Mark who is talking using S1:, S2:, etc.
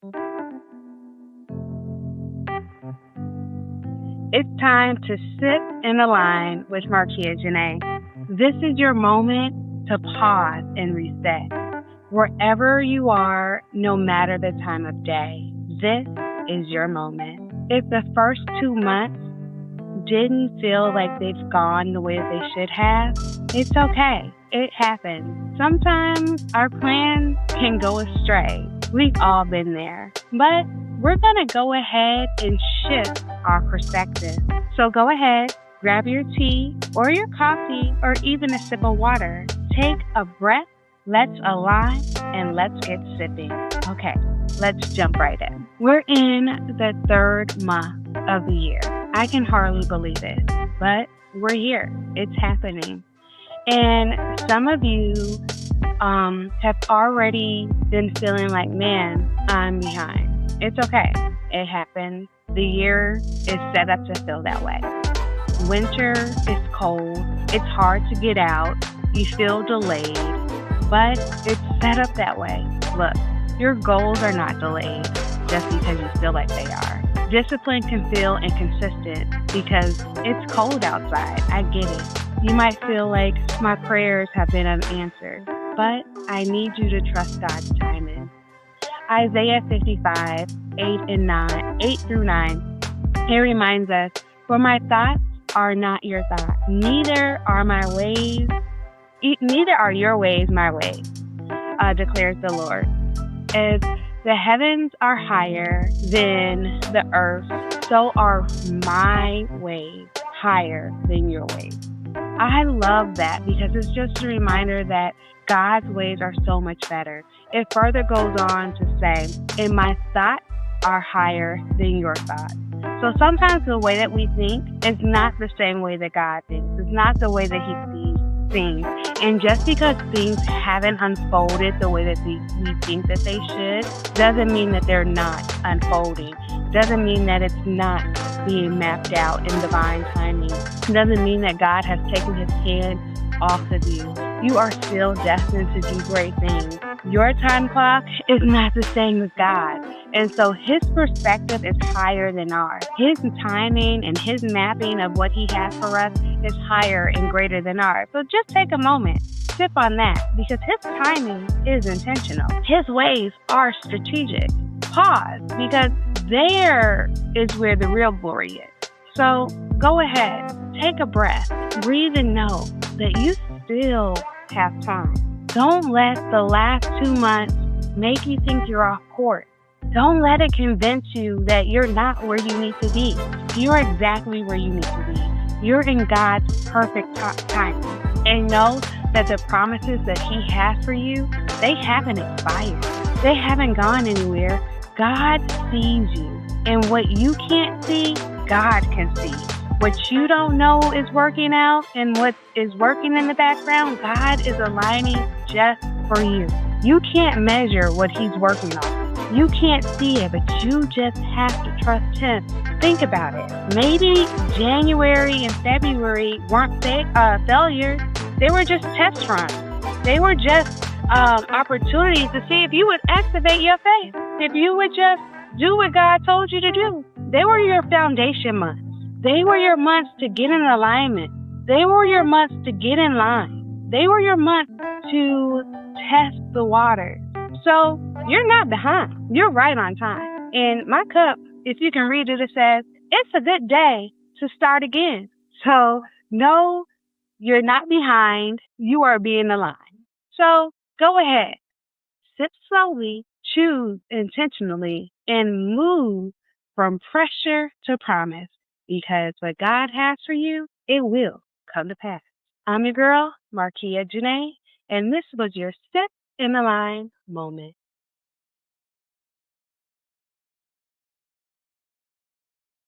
S1: It's time to sit and align with Markea Janay. This is your moment to pause and reset. Wherever you are, no matter the time of day, this is your moment. If the first 2 months didn't feel like they've gone the way they should have, it's okay. It happens. Sometimes our plans can go astray. We've all been there. But we're going to go ahead and shift our perspective. So go ahead, grab your tea or your coffee or even a sip of water. Take a breath, let's align, and let's get sipping. Okay, let's jump right in. We're in the third month of the year. I can hardly believe it, but we're here. It's happening. And some of you have already been feeling like, man, I'm behind. It's okay. It happens. The year is set up to feel that way. Winter is cold. It's hard to get out. You feel delayed, but it's set up that way. Look, your goals are not delayed just because you feel like they are. Discipline can feel inconsistent because it's cold outside. I get it. You might feel like my prayers have been unanswered, but I need you to trust God's timing. Isaiah 55, 8 through 9. It reminds us, for my thoughts are not your thoughts, neither are your ways my ways, declares the Lord. As the heavens are higher than the earth, so are my ways higher than your ways. I love that because it's just a reminder that God's ways are so much better. It further goes on to say, and my thoughts are higher than your thoughts. So sometimes the way that we think is not the same way that God thinks. It's not the way that He sees things. And just because things haven't unfolded the way that we think that they should, doesn't mean that they're not unfolding. Doesn't mean that it's not being mapped out in divine timing. Doesn't mean that God has taken His hand off of you. You are still destined to do great things. Your time clock is not the same as God. And so His perspective is higher than ours. His timing and His mapping of what He has for us is higher and greater than ours. So just take a moment, sip on that, because His timing is intentional. His ways are strategic. Pause, because there is where the real glory is. So go ahead, take a breath, breathe, and know that you still have time. Don't let the last 2 months make you think you're off course. Don't let it convince you that you're not where you need to be. You're exactly where you need to be. You're in God's perfect timing. And know that the promises that He has for you, they haven't expired. They haven't gone anywhere. God sees you. And what you can't see, God can see. What you don't know is working out and what is working in the background, God is aligning just for you. You can't measure what He's working on. You can't see it, but you just have to trust Him. Think about it. Maybe January and February weren't failures. They were just test runs. They were just opportunities to see if you would activate your faith. If you would just do what God told you to do. They were your foundation months. They were your months to get in alignment. They were your months to get in line. They were your months to test the waters. So you're not behind. You're right on time. In my cup, if you can read it, it says, it's a good day to start again. So no, you're not behind. You are being aligned. So go ahead, sip slowly, choose intentionally, and move from pressure to promise. Because what God has for you, it will come to pass. I'm your girl, Markea Janay, and this was your Step in the Line moment.